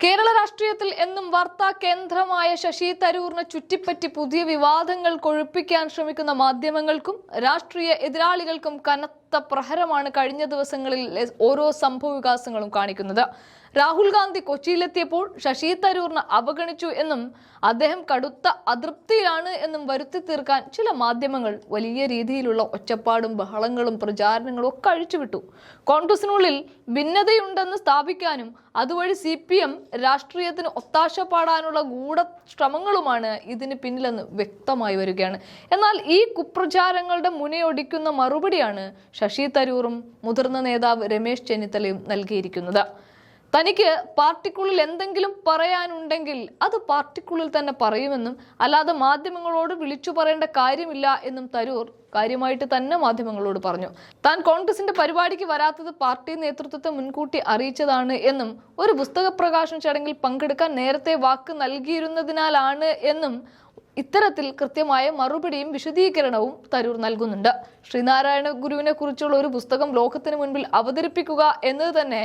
കേരള രാഷ്ട്രീയത്തിൽ എന്നും വാർത്താ കേന്ദ്രമായ ശശി തരൂരിനെ ചുറ്റിപ്പറ്റി പുതിയ വിവാദങ്ങൾ കൊഴുപ്പിക്കാൻ ശ്രമിക്കുന്ന മാധ്യമങ്ങൾക്കും രാഷ്ട്രീയ എതിരാളികൾക്കും കനത്ത പ്രഹരമാണ് കഴിഞ്ഞ ദിവസങ്ങളിൽ ഓരോ സംഭവവികാസങ്ങളും കാണിക്കുന്നത്. രാഹുൽ ഗാന്ധി കൊച്ചിയിലെത്തിയപ്പോൾ ശശി തരൂരിനെ അവഗണിച്ചു എന്നും അദ്ദേഹം കടുത്ത അതൃപ്തിയിലാണ് എന്നും വരുത്തി തീർക്കാൻ ചില മാധ്യമങ്ങൾ വലിയ രീതിയിലുള്ള ഒച്ചപ്പാടും ബഹളങ്ങളും പ്രചാരണങ്ങളും ഒക്കെ അഴിച്ചുവിട്ടു. കോൺഗ്രസിനുള്ളിൽ ഭിന്നതയുണ്ടെന്ന് സ്ഥാപിക്കാനും അതുവഴി CPM രാഷ്ട്രീയത്തിന് ഒത്താശ പാടാനുള്ള ഗൂഢശ്രമങ്ങളുമാണ് ഇതിന് പിന്നിലെന്ന് വ്യക്തമായി വരികയാണ്. എന്നാൽ ഈ കുപ്രചാരങ്ങളുടെ മുനയൊടിക്കുന്ന മറുപടിയാണ് ശശി തരൂറും മുതിർന്ന നേതാവ് രമേശ് ചെന്നിത്തലയും നൽകിയിരിക്കുന്നത്. തനിക്ക് പാർട്ടിക്കുള്ളിൽ എന്തെങ്കിലും പറയാനുണ്ടെങ്കിൽ അത് പാർട്ടിക്കുള്ളിൽ തന്നെ പറയുമെന്നും അല്ലാതെ മാധ്യമങ്ങളോട് വിളിച്ചു പറയേണ്ട കാര്യമില്ല എന്നും തരൂർ കാര്യമായിട്ട് തന്നെ മാധ്യമങ്ങളോട് പറഞ്ഞു. താൻ കോൺഗ്രസിന്റെ പരിപാടിക്ക് വരാത്തത് പാർട്ടി നേതൃത്വത്തെ മുൻകൂട്ടി അറിയിച്ചതാണ് എന്നും ഒരു പുസ്തക പ്രകാശന ചടങ്ങിൽ പങ്കെടുക്കാൻ നേരത്തെ വാക്ക് നൽകിയിരുന്നതിനാലാണ് എന്നും ഇത്തരത്തിൽ കൃത്യമായ മറുപടിയും വിശദീകരണവും തരൂർ നൽകുന്നുണ്ട്. ശ്രീനാരായണ ഗുരുവിനെ കുറിച്ചുള്ള ഒരു പുസ്തകം ലോകത്തിന് മുൻപിൽ അവതരിപ്പിക്കുക എന്നത് തന്നെ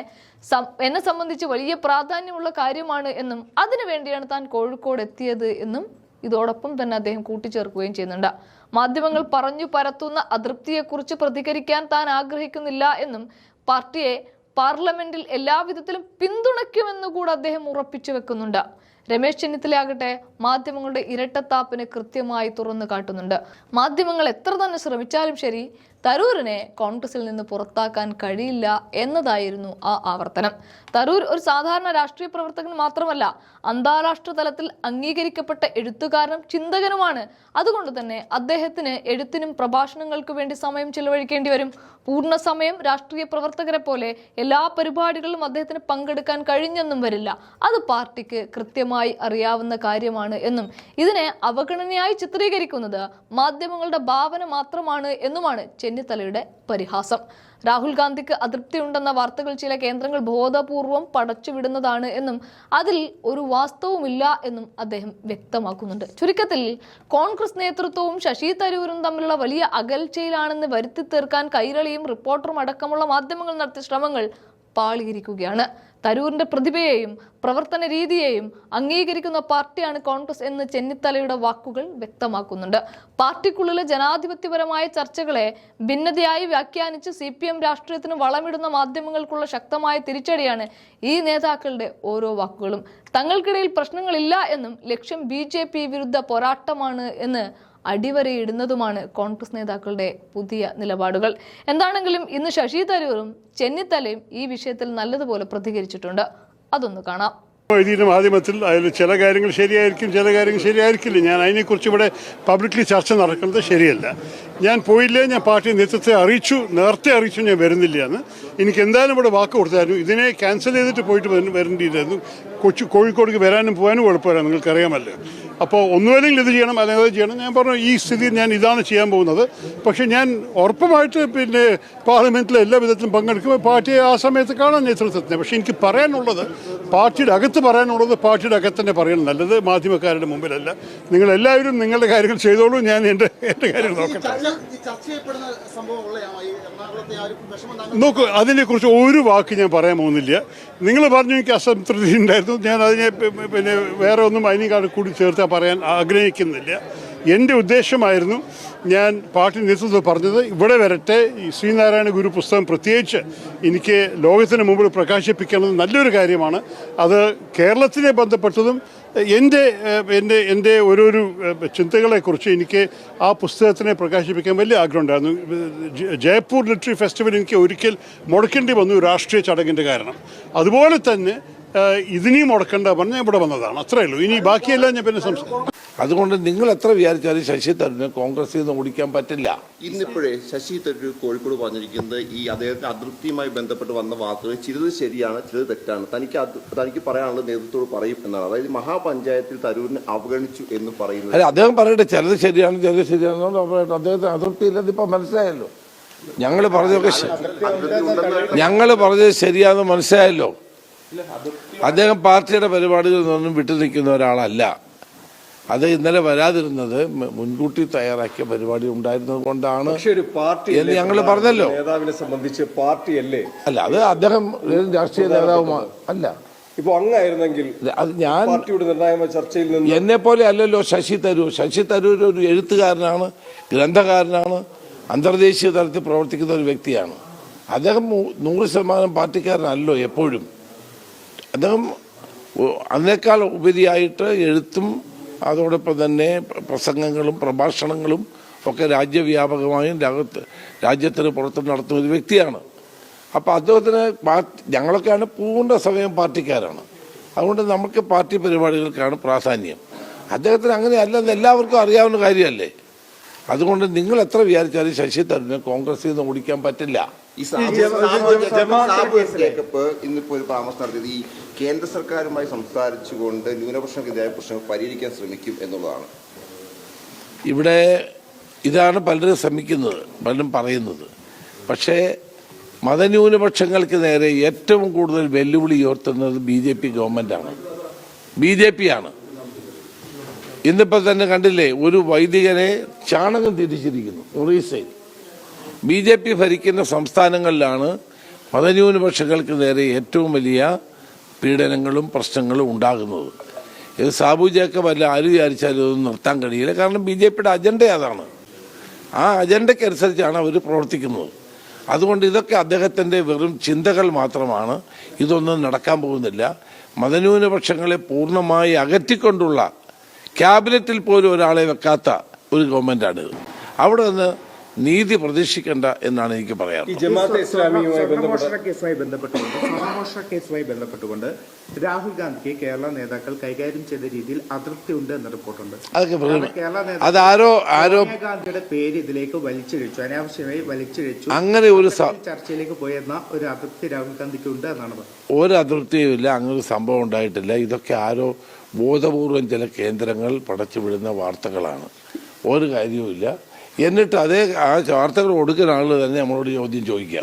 എന്നെ സംബന്ധിച്ച് വലിയ പ്രാധാന്യമുള്ള കാര്യമാണ് എന്നും അതിനുവേണ്ടിയാണ് താൻ കോഴിക്കോട് എത്തിയത് എന്നും ഇതോടൊപ്പം തന്നെ അദ്ദേഹം കൂട്ടിച്ചേർക്കുകയും ചെയ്യുന്നുണ്ട്. മാധ്യമങ്ങൾ പറഞ്ഞു പരത്തുന്ന അതൃപ്തിയെക്കുറിച്ച് പ്രതികരിക്കാൻ താൻ ആഗ്രഹിക്കുന്നില്ല എന്നും പാർട്ടിയെ പാർലമെന്റിൽ എല്ലാവിധത്തിലും പിന്തുണയ്ക്കുമെന്നുകൂടെ അദ്ദേഹം ഉറപ്പിച്ചു വെക്കുന്നുണ്ട്. രമേശ് ചെന്നിത്തലയാകട്ടെ മാധ്യമങ്ങളുടെ ഇരട്ടത്താപ്പിന് കൃത്യമായി തുറന്നു കാട്ടുന്നുണ്ട്. മാധ്യമങ്ങൾ എത്ര തന്നെ ശ്രമിച്ചാലും ശരി, തരൂരിനെ കോൺഗ്രസിൽ നിന്ന് പുറത്താക്കാൻ കഴിയില്ല എന്നതായിരുന്നു ആ ആവർത്തനം. തരൂർ ഒരു സാധാരണ രാഷ്ട്രീയ പ്രവർത്തകൻ മാത്രമല്ല, അന്താരാഷ്ട്ര തലത്തിൽ അംഗീകരിക്കപ്പെട്ട എഴുത്തുകാരനും ചിന്തകനുമാണ്. അതുകൊണ്ട് തന്നെ അദ്ദേഹത്തിന് എഴുത്തിനും പ്രഭാഷണങ്ങൾക്ക് വേണ്ടി സമയം ചിലവഴിക്കേണ്ടി വരും. പൂർണ്ണ സമയം രാഷ്ട്രീയ പ്രവർത്തകരെ പോലെ എല്ലാ പരിപാടികളിലും അദ്ദേഹത്തിന് പങ്കെടുക്കാൻ കഴിഞ്ഞെന്നും വരില്ല. അത് പാർട്ടിക്ക് കൃത്യമായി അറിയാവുന്ന കാര്യമാണ് എന്നും ഇതിനെ അവഗണനയായി ചിത്രീകരിക്കുന്നത് മാധ്യമങ്ങളുടെ ഭാവന മാത്രമാണ് എന്നുമാണ് ചെന്നിത്തലയുടെ പരിഹാസം. രാഹുൽ ഗാന്ധിക്ക് അതൃപ്തിയുണ്ടെന്ന വാർത്തകൾ ചില കേന്ദ്രങ്ങൾ ബോധപൂർവം പടച്ചുവിടുന്നതാണ് എന്നും അതിൽ ഒരു വാസ്തവുമില്ല എന്നും അദ്ദേഹം വ്യക്തമാക്കുന്നുണ്ട്. ചുരുക്കത്തിൽ കോൺഗ്രസ് നേതൃത്വവും ശശി തരൂരും തമ്മിലുള്ള വലിയ അകൽച്ചയിലാണെന്ന് വരുത്തി തീർക്കാൻ കൈരളിയും റിപ്പോർട്ടറും അടക്കമുള്ള മാധ്യമങ്ങൾ നടത്തിയ ശ്രമങ്ങൾ പാളിയിരിക്കുകയാണ്. തരൂരിന്റെ പ്രതിഭയെയും പ്രവർത്തന രീതിയെയും അംഗീകരിക്കുന്ന പാർട്ടിയാണ് കോൺഗ്രസ് എന്ന് ചെന്നിത്തലയുടെ വാക്കുകൾ വ്യക്തമാക്കുന്നുണ്ട്. പാർട്ടിക്കുള്ളിലെ ജനാധിപത്യപരമായ ചർച്ചകളെ ഭിന്നതയായി വ്യാഖ്യാനിച്ച് CPM രാഷ്ട്രീയത്തിന് വളമിടുന്ന മാധ്യമങ്ങൾക്കുള്ള ശക്തമായ തിരിച്ചടിയാണ് ഈ നേതാക്കളുടെ ഓരോ വാക്കുകളും. തങ്ങൾക്കിടയിൽ പ്രശ്നങ്ങളില്ല എന്നും ലക്ഷ്യം BJP വിരുദ്ധ പോരാട്ടമാണ് എന്ന് അടിവരയിടുന്നതുമാണ് കോൺഗ്രസ് നേതാക്കളുടെ പുതിയ നിലപാടുകൾ. എന്താണെങ്കിലും ഇന്ന് ശശി തരൂരും ചെന്നിത്തലയും ഈ വിഷയത്തിൽ നല്ലതുപോലെ പ്രതികരിച്ചിട്ടുണ്ട്. അതൊന്ന് കാണാം. മാധ്യമത്തിൽ അതിൽ ചില കാര്യങ്ങൾ ശരിയായിരിക്കും, ചില കാര്യങ്ങൾ ശരിയായിരിക്കില്ല. ഞാൻ അതിനെക്കുറിച്ച് ഇവിടെ പബ്ലിക്ലി ചർച്ച നടക്കുന്നത് ശരിയല്ല. ഞാൻ പോയില്ലേ, ഞാൻ പാർട്ടി നേതൃത്വത്തെ നേരത്തെ അറിയിച്ചു ഞാൻ വരുന്നില്ല എന്ന്. എനിക്ക് എന്തായാലും ഇവിടെ വാക്ക് കൊടുത്തായിരുന്നു. ഇതിനെ ക്യാൻസൽ ചെയ്തിട്ട് പോയിട്ട് വരേണ്ടിയിരുന്നു. കോഴിക്കോടേക്ക് വരാനും പോകാനും കുഴപ്പമില്ല, നിങ്ങൾക്കറിയാമല്ലോ. അപ്പോൾ ഒന്നുമല്ലെങ്കിൽ ഇത് ചെയ്യണം, അല്ലെങ്കിൽ അത് ചെയ്യണം. ഞാൻ പറഞ്ഞു ഈ സ്ഥിതി ഞാൻ ഇതാണ് ചെയ്യാൻ പോകുന്നത്. പക്ഷേ ഞാൻ ഉറപ്പുമായിട്ട് പാർലമെൻറ്റിലെ എല്ലാ വിധത്തിലും പങ്കെടുക്കുമ്പോൾ പാർട്ടിയെ ആ സമയത്ത് കാണാൻ നേതൃത്വത്തിന്. പക്ഷേ എനിക്ക് പറയാനുള്ളത് പാർട്ടിയുടെ അകത്ത് പാർട്ടിയുടെ അകത്ത് തന്നെ പറയണം, നല്ലത് മാധ്യമക്കാരുടെ മുമ്പിലല്ല. നിങ്ങളെല്ലാവരും നിങ്ങളുടെ കാര്യങ്ങൾ ചെയ്തോളൂ, ഞാൻ എൻ്റെ കാര്യങ്ങൾ നോക്കട്ടെ. നോക്കൂ, അതിനെക്കുറിച്ച് ഒരു വാക്ക് ഞാൻ പറയാൻ പോകുന്നില്ല. നിങ്ങൾ പറഞ്ഞു എനിക്ക് അസംതൃപ്തി ഉണ്ടായിരുന്നു. ഞാൻ അതിനെ വേറെ ഒന്നും അതിനേക്കാൾ കൂടി ചേർത്ത് പറയാൻ ആഗ്രഹിക്കുന്നില്ല. എൻ്റെ ഉദ്ദേശമായിരുന്നു, ഞാൻ പാർട്ടി നേതൃത്വം പറഞ്ഞത് ഇവിടെ വരട്ടെ, ഈ ശ്രീനാരായണ ഗുരു പുസ്തകം പ്രത്യേകിച്ച് എനിക്ക് ലോകത്തിന് മുമ്പിൽ പ്രകാശിപ്പിക്കുന്നത് നല്ലൊരു കാര്യമാണ്. അത് കേരളത്തിനെ ബന്ധപ്പെട്ടതും എൻ്റെ ഓരോരോ ചിന്തകളെക്കുറിച്ച് എനിക്ക് ആ പുസ്തകത്തിനെ പ്രകാശിപ്പിക്കാൻ വലിയ ആഗ്രഹമുണ്ടായിരുന്നു. ജയ്പൂർ ലിറ്റററി ഫെസ്റ്റിവൽ എനിക്ക് ഒരിക്കൽ മുടക്കേണ്ടി വന്നു രാഷ്ട്രീയ ചടങ്ങിൻ്റെ കാരണം. അതുപോലെ തന്നെ ഇതിനെയും മുടക്കേണ്ട പറഞ്ഞാൽ ഇവിടെ വന്നതാണ്. അത്രയേ ഉള്ളൂ. ഇനി ബാക്കിയെല്ലാം ഞാൻ പിന്നെ സംസാരിക്കും. അതുകൊണ്ട് നിങ്ങൾ എത്ര വിചാരിച്ചാലും ശശി തരൂരിനെ കോൺഗ്രസിൽ നിന്ന് ഓടിക്കാൻ പറ്റില്ല. ഇന്നിപ്പോഴേ ശശി തരൂർ കോഴിക്കോട് പറഞ്ഞിരിക്കുന്നത് ഈ അദ്ദേഹത്തെ അതൃപ്തിയുമായി ബന്ധപ്പെട്ട് വന്ന വാക്കുകൾ ചിലത് ശരിയാണ്, ചിലത് തെറ്റാണ്. തനിക്ക് പറയാനുള്ളത് നേതൃത്വത്തോട് പറയും എന്നാണ്. അതായത് മഹാപഞ്ചായത്തിൽ തരൂരിനെ അവഗണിച്ചു എന്ന് പറയുന്നത്. അല്ല, അദ്ദേഹം പറയട്ടെ, ചിലത് ശരിയാണ്, ചിലത് ശരിയാണെന്നോണ്ട് പറയട്ടെ. അദ്ദേഹത്തിന് അതൃപ്തി ഇല്ലെന്ന് ഇപ്പം മനസ്സിലായല്ലോ. ഞങ്ങൾ പറഞ്ഞത് ശരിയാണെന്ന് മനസ്സിലായല്ലോ. അദ്ദേഹം പാർട്ടിയുടെ പരിപാടികളിൽ നിന്നൊന്നും വിട്ടു നിൽക്കുന്ന ഒരാളല്ല. അത് ഇന്നലെ വരാതിരുന്നത് മുൻകൂട്ടി തയ്യാറാക്കിയ പരിപാടി ഉണ്ടായിരുന്നത് കൊണ്ടാണ് എന്ന് ഞങ്ങൾ പറഞ്ഞല്ലോ. നേതാവിനെ സംബന്ധിച്ച് പാർട്ടിയല്ലേ? അല്ല, അത് അദ്ദേഹം രാഷ്ട്രീയ നേതാവുമാണ്. അല്ല, ഇപ്പൊ അങ്ങായിരുന്നെങ്കിൽ അത് ഞാൻ പാർട്ടിയുടെ നിർണായക ചർച്ചയിൽ നിന്ന് എന്നെ പോലെ അല്ലല്ലോ ശശി തരൂർ. ശശി തരൂർ ഒരു എഴുത്തുകാരനാണ്, ഗ്രന്ഥകാരനാണ്, അന്തർദേശീയ തലത്തിൽ പ്രവർത്തിക്കുന്ന ഒരു വ്യക്തിയാണ്. അദ്ദേഹം 100% പാർട്ടിക്കാരനല്ലോ എപ്പോഴും. അദ്ദേഹം അതിനേക്കാൾ ഉപരിയായിട്ട് എഴുത്തും അതോടൊപ്പം തന്നെ പ്രസംഗങ്ങളും പ്രഭാഷണങ്ങളും ഒക്കെ രാജ്യവ്യാപകമായും രാജ്യത്തിന് പുറത്തും നടത്തുന്ന ഒരു വ്യക്തിയാണ്. അപ്പോൾ അദ്ദേഹത്തിന് ഞങ്ങളൊക്കെയാണ് പൂർണ്ണ സമയം പാർട്ടിക്കാരാണ്. അതുകൊണ്ട് നമുക്ക് പാർട്ടി പരിപാടികൾക്കാണ് പ്രാധാന്യം. അദ്ദേഹത്തിന് അങ്ങനെ അല്ലെന്ന് എല്ലാവർക്കും അറിയാവുന്ന കാര്യമല്ലേ. അതുകൊണ്ട് നിങ്ങൾ എത്ര വിചാരിച്ചാലും ശശി തരൂരിനെ കോൺഗ്രസിൽ നിന്ന് ഓടിക്കാൻ പറ്റില്ല. ഈ ജേക്കബ് ഇന്നിപ്പോ ഒരു പരാമർശം നടത്തിയത് ഈ കേന്ദ്ര സർക്കാരുമായി സംസാരിച്ചുകൊണ്ട് ന്യൂനപക്ഷങ്ങൾക്കെതിരായ പ്രശ്നങ്ങൾ പരിഹരിക്കാൻ ശ്രമിക്കും എന്നുള്ളതാണ്. ഇവിടെ ഇതാണ് പലരും ശ്രമിക്കുന്നത്, പലരും പറയുന്നത്. പക്ഷേ മതന്യൂനപക്ഷങ്ങൾക്ക് നേരെ ഏറ്റവും കൂടുതൽ വെല്ലുവിളി ഉയർത്തുന്നത് BJP ഗവൺമെൻറ്റാണ്, BJP ആണ്. ഇന്നിപ്പോൾ തന്നെ കണ്ടില്ലേ, ഒരു വൈദികനെ ചാണകം തിരിച്ചിരിക്കുന്നു ഒറീസയിൽ. BJP ഭരിക്കുന്ന സംസ്ഥാനങ്ങളിലാണ് മതന്യൂനപക്ഷങ്ങൾക്ക് നേരെ ഏറ്റവും വലിയ പീഡനങ്ങളും പ്രശ്നങ്ങളും ഉണ്ടാകുന്നത്. ഇത് സാബു ജേക്കബ് അല്ല ആര് വിചാരിച്ചാലും ഇതൊന്നും നിർത്താൻ കഴിയില്ല. കാരണം BJPയുടെ അജണ്ട അതാണ്. ആ അജണ്ടയ്ക്കനുസരിച്ചാണ് അവർ പ്രവർത്തിക്കുന്നത്. അതുകൊണ്ട് ഇതൊക്കെ അദ്ദേഹത്തിൻ്റെ വെറും ചിന്തകൾ മാത്രമാണ്. ഇതൊന്നും നടക്കാൻ പോകുന്നില്ല. മതന്യൂനപക്ഷങ്ങളെ പൂർണ്ണമായി അകറ്റിക്കൊണ്ടുള്ള ക്യാബിനറ്റിൽ പോലും ഒരാളെ വെക്കാത്ത ഒരു ഗവൺമെൻറ്റാണിത്. അവിടെ നിന്ന് നീതി പ്രതീക്ഷിക്കേണ്ട എന്നാണ് എനിക്ക് പറയാറ്. ഈ ജമാഅത്തെ ഇസ്ലാമിയുമായി കേസുമായി ബന്ധപ്പെട്ടുകൊണ്ട് രാഹുൽ ഗാന്ധിക്ക് കേരള നേതാക്കൾ കൈകാര്യം ചെയ്ത രീതിയിൽ അതൃപ്തി ഉണ്ട് എന്ന റിപ്പോർട്ടുണ്ട്. അതാരോ ഗാന്ധിയുടെ പേര് ഇതിലേക്ക് വലിച്ചിഴച്ചു, അനാവശ്യമായി വലിച്ചിഴച്ചു, അങ്ങനെ ഒരു ചർച്ചയിലേക്ക് പോയെന്ന ഒരു അതൃപ്തി രാഹുൽ ഗാന്ധിക്ക് ഉണ്ട് എന്നാണ് പറഞ്ഞത്. ഒരു അതൃപ്തിയും ഇല്ല, അങ്ങനെ ഒരു സംഭവം ഉണ്ടായിട്ടില്ല. ഇതൊക്കെ ആരോ ബോധപൂർവം ചില കേന്ദ്രങ്ങൾ പടച്ചു വിടുന്ന വാർത്തകളാണ്. ഒരു കാര്യവുമില്ല. എന്നിട്ട് അതേ ആ വാർത്തകൾ കൊടുക്കുന്ന ആൾ തന്നെ നമ്മളോട് ചോദ്യം ചോദിക്കുക.